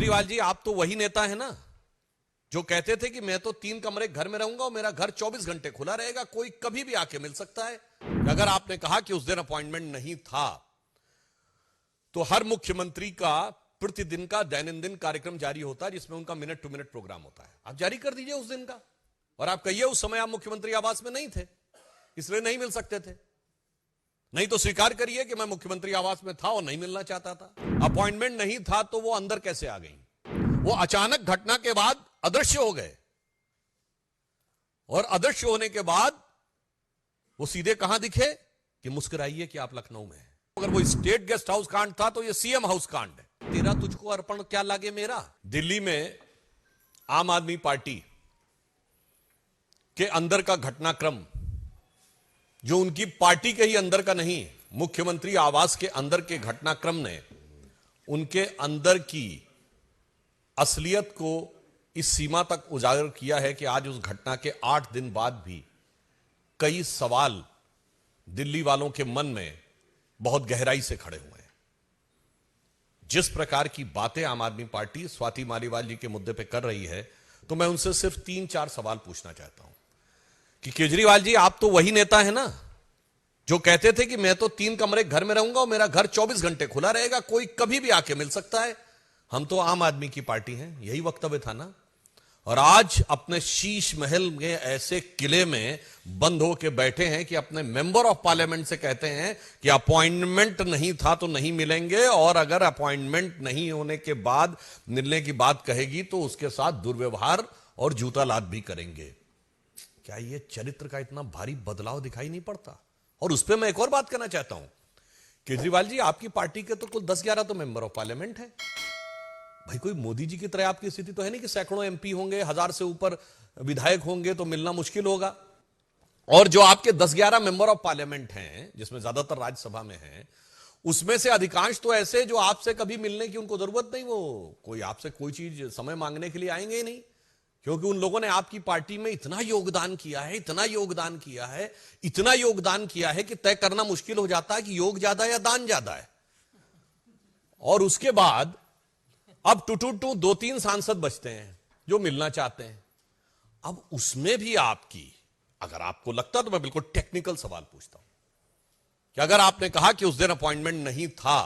केजरीवाल जी, आप तो वही नेता है ना जो कहते थे कि मैं तो 3 कमरे घर में रहूंगा और मेरा घर 24 घंटे खुला रहेगा, कोई कभी भी आके मिल सकता है। अगर आपने कहा कि उस दिन अपॉइंटमेंट नहीं था तो हर मुख्यमंत्री का प्रतिदिन का दैनंदिन कार्यक्रम जारी होता है जिसमें उनका मिनट टू मिनट प्रोग्राम होता है। आप जारी कर दीजिए उस दिन का, और आप कहिए उस समय आप मुख्यमंत्री आवास में नहीं थे इसलिए नहीं मिल सकते थे। नहीं तो स्वीकार करिए कि मैं मुख्यमंत्री आवास में था और नहीं मिलना चाहता था। अपॉइंटमेंट नहीं था तो वो अंदर कैसे आ गई? वो अचानक घटना के बाद अदृश्य हो गए, और अदृश्य होने के बाद वो सीधे कहां दिखे कि मुस्कुराइए कि आप लखनऊ में हैं। अगर वो स्टेट गेस्ट हाउस कांड था तो ये सीएम हाउस कांड है। तेरा तुझको अर्पण क्या लागे मेरा। दिल्ली में आम आदमी पार्टी के अंदर का घटनाक्रम, जो उनकी पार्टी के ही अंदर का नहीं, मुख्यमंत्री आवास के अंदर के घटनाक्रम ने उनके अंदर की असलियत को इस सीमा तक उजागर किया है कि आज उस घटना के 8 दिन बाद भी कई सवाल दिल्ली वालों के मन में बहुत गहराई से खड़े हुए हैं। जिस प्रकार की बातें आम आदमी पार्टी स्वाति मालीवाल जी के मुद्दे पे कर रही है, तो मैं उनसे सिर्फ 3-4 सवाल पूछना चाहता हूं कि केजरीवाल जी, आप तो वही नेता है ना जो कहते थे कि मैं तो 3 कमरे घर में रहूंगा और मेरा घर 24 घंटे खुला रहेगा, कोई कभी भी आके मिल सकता है, हम तो आम आदमी की पार्टी हैं, यही वक्तव्य था ना। और आज अपने शीश महल में ऐसे किले में बंद होकर बैठे हैं कि अपने मेंबर ऑफ पार्लियामेंट से कहते हैं कि अपॉइंटमेंट नहीं था तो नहीं मिलेंगे, और अगर अपॉइंटमेंट नहीं होने के बाद मिलने की बात कहेगी तो उसके साथ दुर्व्यवहार और जूता लात भी करेंगे। क्या ये चरित्र का इतना भारी बदलाव दिखाई नहीं पड़ता? और उस पर मैं एक और बात करना चाहता हूं, केजरीवाल जी, आपकी पार्टी के तो कुल 10-11 तो मेंबर ऑफ पार्लियामेंट है। भाई कोई मोदी जी की तरह आपकी स्थिति तो है नहीं कि सैकड़ों एमपी होंगे, 1000 से ऊपर विधायक होंगे तो मिलना मुश्किल होगा। और जो आपके 10-11 मेंबर ऑफ पार्लियामेंट हैं, जिसमें ज्यादातर राज्यसभा में हैं, उसमें से अधिकांश तो ऐसे जो आपसे कभी मिलने की उनको जरूरत नहीं, वो कोई आपसे कोई चीज समय मांगने के लिए आएंगे ही नहीं, क्योंकि उन लोगों ने आपकी पार्टी में इतना योगदान किया है, इतना योगदान किया है, इतना योगदान किया है कि तय करना मुश्किल हो जाता है कि योग ज्यादा या दान ज्यादा है। और उसके बाद अब टू 2-3 सांसद बचते हैं जो मिलना चाहते हैं। अब उसमें भी आपकी, अगर आपको लगता तो मैं बिल्कुल टेक्निकल सवाल पूछता हूं कि अगर आपने कहा कि उस दिन अपॉइंटमेंट नहीं था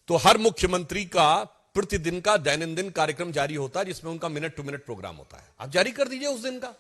तो हर मुख्यमंत्री का प्रतिदिन का दैनंदिन कार्यक्रम जारी होता है जिसमें उनका मिनट टू मिनट प्रोग्राम होता है। आप जारी कर दीजिए उस दिन का,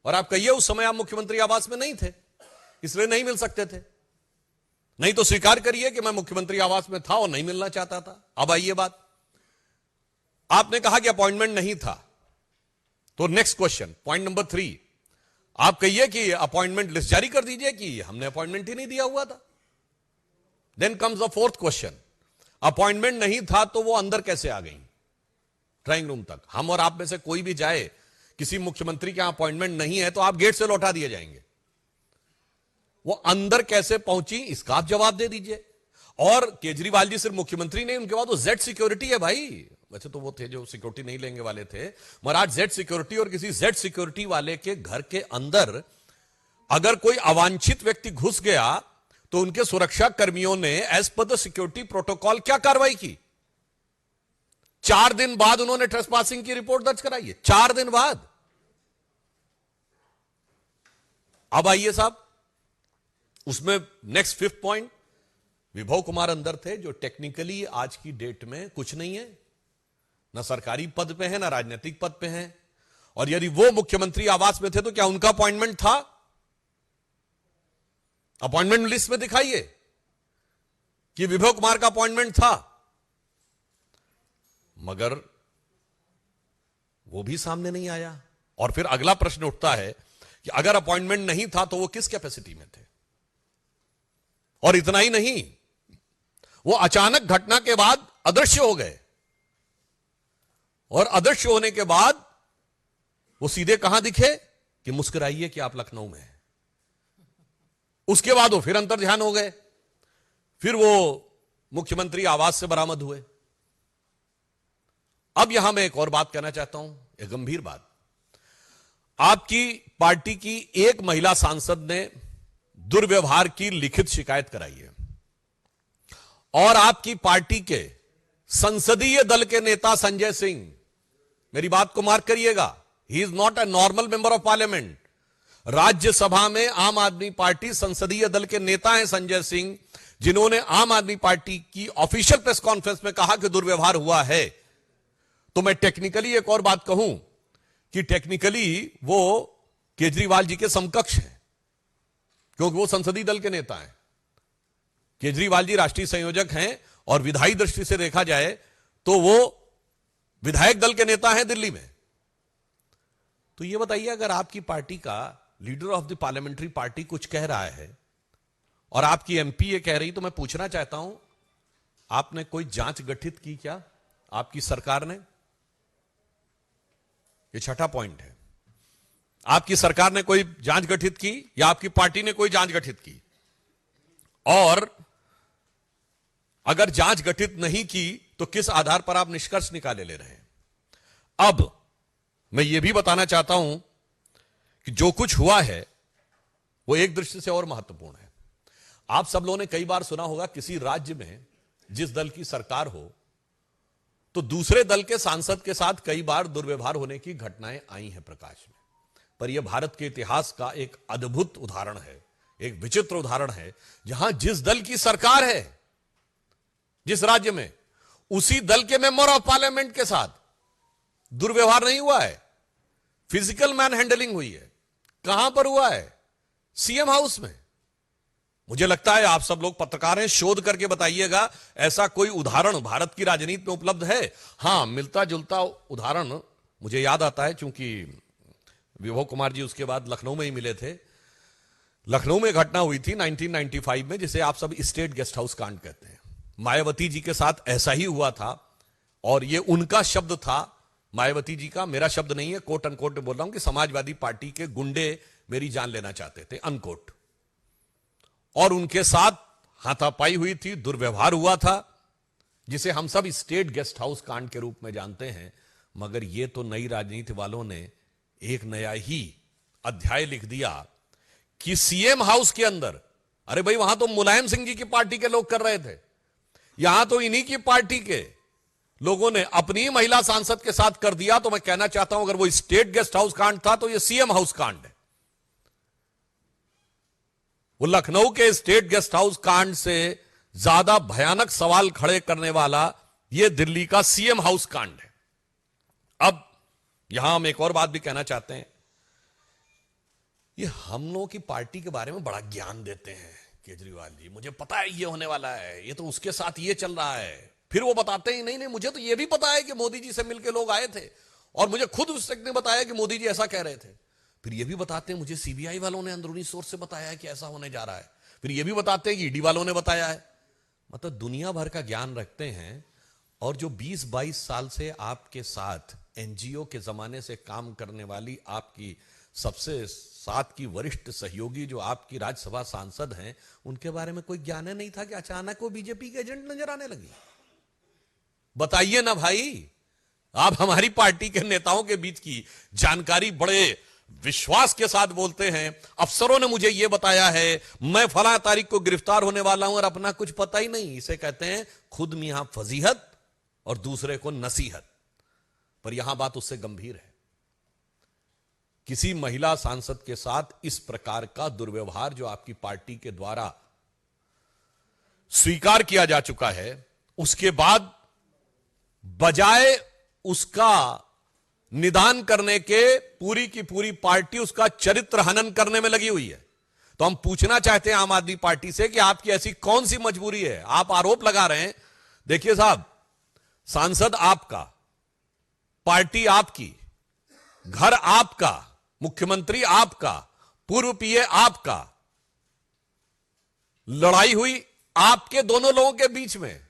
और आप कहिए उस समय आप मुख्यमंत्री आवास में नहीं थे इसलिए नहीं मिल सकते थे। नहीं तो स्वीकार करिए कि मैं मुख्यमंत्री आवास में था और नहीं मिलना चाहता था। अब आइए बात, आपने कहा कि अपॉइंटमेंट नहीं था, तो नेक्स्ट क्वेश्चन, पॉइंट नंबर 3, आप कहिए कि अपॉइंटमेंट लिस्ट जारी कर दीजिए कि हमने अपॉइंटमेंट ही नहीं दिया हुआ था। Then comes the 4th question, appointment नहीं था तो वो अंदर कैसे आ गई ड्राइंग रूम तक? हम और आप में से कोई भी जाए, किसी मुख्यमंत्री के यहां अपॉइंटमेंट नहीं है तो आप गेट से लौटा दिए जाएंगे। वो अंदर कैसे पहुंची इसका आप जवाब दे दीजिए। और केजरीवाल जी सिर्फ मुख्यमंत्री नहीं, उनके बाद वो जेड सिक्योरिटी है भाई। वैसे तो वो थे जो सिक्योरिटी नहीं लेंगे वाले थे, मगर आज जेड सिक्योरिटी, और किसी जेड सिक्योरिटी वाले के घर के अंदर अगर कोई अवांछित व्यक्ति घुस गया तो उनके सुरक्षा कर्मियों ने as per the security protocol क्या कार्रवाई की? 4 दिन बाद उन्होंने ट्रेसपासिंग की रिपोर्ट दर्ज कराई है, 4 दिन बाद। अब आइए साहब, उसमें नेक्स्ट 5th पॉइंट, विभव कुमार अंदर थे जो टेक्निकली आज की डेट में कुछ नहीं है, ना सरकारी पद पे है ना राजनीतिक पद पे है, और यदि वो मुख्यमंत्री आवास में थे तो क्या उनका अपॉइंटमेंट था? अपॉइंटमेंट लिस्ट में दिखाइए कि विभव कुमार का अपॉइंटमेंट था, मगर वो भी सामने नहीं आया। और फिर अगला प्रश्न उठता है कि अगर अपॉइंटमेंट नहीं था तो वो किस कैपेसिटी में थे? और इतना ही नहीं, वो अचानक घटना के बाद अदृश्य हो गए, और अदृश्य होने के बाद वो सीधे कहां दिखे कि मुस्कुराइए कि आप लखनऊ में हैं। उसके बाद वो फिर अंतर ध्यान हो गए, फिर वो मुख्यमंत्री आवास से बरामद हुए। अब यहां मैं एक और बात कहना चाहता हूं, एक गंभीर बात। आपकी पार्टी की एक महिला सांसद ने दुर्व्यवहार की लिखित शिकायत कराई है, और आपकी पार्टी के संसदीय दल के नेता संजय सिंह, मेरी बात को मार्क करिएगा, he is not a normal member of parliament. Rajya Sabha में आम आदमी पार्टी संसदीय दल के नेता हैं संजय सिंह, जिन्होंने आम आदमी पार्टी की ऑफिशियल प्रेस कॉन्फ्रेंस में कहा कि दुर्व्यवहार हुआ है। तो मैं टेक्निकली एक और बात कहूं कि टेक्निकली वो केजरीवाल जी के समकक्ष हैं, क्योंकि वो संसदीय दल के नेता हैं। केजरीवाल जी राष्ट्रीय संयोजक हैं और विधायी दृष्टि से देखा जाए तो वो विधायक दल के नेता हैं दिल्ली में। तो ये बताइए, अगर आपकी पार्टी का leader of the parliamentary party कुछ कह रहा है और आपकी एमपी ये कह रही, तो मैं पूछना चाहता हूं, आपने कोई जांच गठित की क्या आपकी सरकार ने? ये छठा पॉइंट है, आपकी सरकार ने कोई जांच गठित की या आपकी पार्टी ने कोई जांच गठित की? और अगर जांच गठित नहीं की तो किस आधार पर आप निष्कर्ष निकाले ले रहे हैं? अब मैं यह भी बताना चाहता हूं कि जो कुछ हुआ है वो एक दृष्टि से और महत्वपूर्ण है। आप सब लोगों ने कई बार सुना होगा, किसी राज्य में जिस दल की सरकार हो तो दूसरे दल के सांसद के साथ कई बार दुर्व्यवहार होने की घटनाएं आई हैं प्रकाश में। पर यह भारत के इतिहास का एक अद्भुत उदाहरण है, एक विचित्र उदाहरण है, जहां जिस दल की सरकार है जिस राज्य में, उसी दल के मेंबर ऑफ पार्लियामेंट के साथ दुर्व्यवहार नहीं हुआ है, फिजिकल मैन हैंडलिंग हुई है। कहां पर हुआ है? सीएम हाउस में। मुझे लगता है आप सब लोग पत्रकार हैं, शोध करके बताइएगा ऐसा कोई उदाहरण भारत की राजनीति में उपलब्ध है? हां, मिलता जुलता उदाहरण मुझे याद आता है, क्योंकि विभव कुमार जी उसके बाद लखनऊ में ही मिले थे। लखनऊ में घटना हुई थी 1995 में, जिसे आप सब स्टेट गेस्ट हाउस कांड कहते हैं। मायावती जी के साथ ऐसा ही हुआ था और यह उनका शब्द था, मायावती जी का, मेरा शब्द नहीं है, कोट अनकोट बोल रहा हूं कि समाजवादी पार्टी के गुंडे मेरी जान लेना चाहते थे, अनकोट। और उनके साथ हाथापाई हुई थी, दुर्व्यवहार हुआ था, जिसे हम सब स्टेट गेस्ट हाउस कांड के रूप में जानते हैं। मगर यह तो नई राजनीति वालों ने एक नया ही अध्याय लिख दिया कि सीएम हाउस के अंदर, अरे भाई वहां तो मुलायम सिंह जी की पार्टी के लोग कर रहे थे, यहां तो इन्हीं की पार्टी के लोगों ने अपनी महिला सांसद के साथ कर दिया। तो मैं कहना चाहता हूं, अगर वो स्टेट गेस्ट हाउस कांड था तो ये सीएम हाउस कांड है। वो लखनऊ के स्टेट गेस्ट हाउस कांड से ज्यादा भयानक सवाल खड़े करने वाला ये दिल्ली का सीएम हाउस कांड है। अब यहां हम एक और बात भी कहना चाहते हैं, ये हम लोगों की पार्टी के बारे में बड़ा ज्ञान देते हैं केजरीवाल जी, मुझे पता है ये होने वाला है, ये तो उसके साथ ये चल रहा है। फिर वो बताते ही नहीं, मुझे तो ये भी पता है कि मोदी जी से मिलकर लोग आए थे और मुझे खुद उस ने बताया कि मोदी जी ऐसा कह रहे थे। फिर ये भी बताते हैं मुझे सीबीआई वालों ने अंदरूनी सोर्स से बताया है कि ऐसा होने जा रहा है। फिर ये भी बताते हैं कि ईडी वालों ने बताया है। मतलब दुनिया भर का ज्ञान रखते हैं। और जो 20-22 साल से आपके साथ एनजीओ के जमाने से काम करने वाली आपकी सबसे साथ की वरिष्ठ सहयोगी जो आपकी राज्यसभा सांसद हैं, उनके बारे में कोई ज्ञान नहीं था कि अचानक वो बीजेपी के एजेंट नजर आने लगी। बताइए ना भाई, आप हमारी पार्टी के नेताओं के बीच की जानकारी बड़े विश्वास के साथ बोलते हैं, अफसरों ने मुझे यह बताया है, मैं फला तारीख को गिरफ्तार होने वाला हूं, और अपना कुछ पता ही नहीं। इसे कहते हैं खुद मियां फजीहत और दूसरे को नसीहत। पर यहां बात उससे गंभीर है। किसी महिला सांसद के साथ इस प्रकार का दुर्व्यवहार जो आपकी पार्टी के द्वारा स्वीकार किया जा चुका है, उसके बाद बजाय उसका निदान करने के पूरी की पूरी पार्टी उसका चरित्र हनन करने में लगी हुई है। तो हम पूछना चाहते हैं आम आदमी पार्टी से कि आपकी ऐसी कौन सी मजबूरी है? आप आरोप लगा रहे हैं। देखिए साहब, सांसद आपका, पार्टी आपकी, घर आपका, मुख्यमंत्री आपका, पूर्व पीए आपका, लड़ाई हुई आपके दोनों लोगों के बीच में,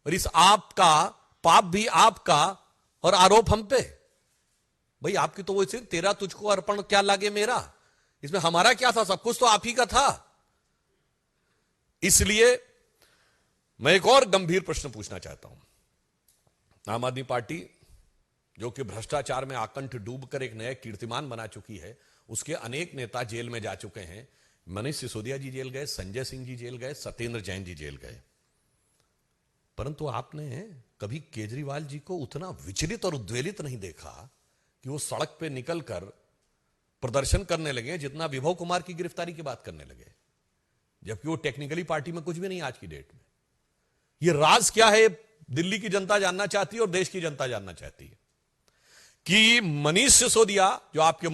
और इस आपका पाप भी आपका और आरोप हम पे। भाई आपकी तो वो सिर्फ तेरा तुझको अर्पण क्या लागे मेरा, इसमें हमारा क्या था? सब कुछ तो आप ही का था। इसलिए मैं एक और गंभीर प्रश्न पूछना चाहता हूं। आम आदमी पार्टी जो कि भ्रष्टाचार में आकंठ डूबकर एक नया कीर्तिमान बना चुकी है, उसके अनेक नेता जेल में जा चुके हैं। मनीष सिसोदिया जी जेल गए, संजय सिंह जी जेल गए, सत्येंद्र जैन जी जेल गए। परंतु आपने कभी केजरीवाल जी को उतना विचलित और उद्वेलित नहीं देखा कि वो सड़क पे निकलकर प्रदर्शन करने लगे जितना विभव कुमार की गिरफ्तारी की बात करने लगे, जबकि वो टेक्निकली पार्टी में कुछ भी नहीं आज की डेट में। ये राज क्या है दिल्ली की जनता जानना चाहती है और देश की जनता जानना चाहती है कि मनीष सिसोदिया जो आपके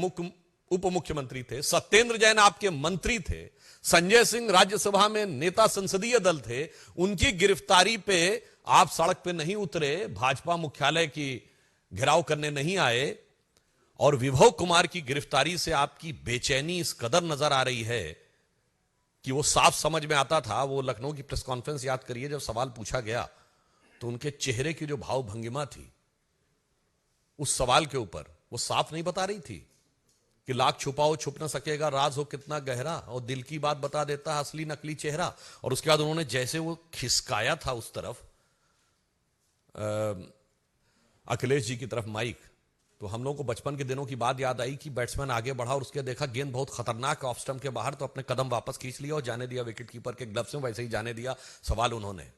उप मुख्यमंत्री थे, सत्येंद्र जैन आपके मंत्री थे, संजय सिंह राज्यसभा में नेता संसदीय दल थे, उनकी गिरफ्तारी पे आप सड़क पे नहीं उतरे, भाजपा मुख्यालय की घेराव करने नहीं आए, और विभव कुमार की गिरफ्तारी से आपकी बेचैनी इस कदर नजर आ रही है कि वो साफ समझ में आता था। वो लखनऊ की प्रेस कॉन्फ्रेंस याद करिए, जब सवाल पूछा गया तो उनके चेहरे की जो भाव भंगिमा थी उस सवाल के ऊपर, वो साफ नहीं बता रही थी कि लाख छुपाओ छुप न सकेगा, राज हो कितना गहरा, और दिल की बात बता देता असली नकली चेहरा। और उसके बाद उन्होंने जैसे वो खिसकाया था उस तरफ अखिलेश जी की तरफ माइक, तो हम लोगों को बचपन के दिनों की बात याद आई कि बैट्समैन आगे बढ़ा और उसके देखा गेंद बहुत खतरनाक ऑफ स्टंप के बाहर, तो अपने कदम वापस खींच लिया और जाने दिया विकेट कीपर के ग्लव्स में, वैसे ही जाने दिया सवाल उन्होंने।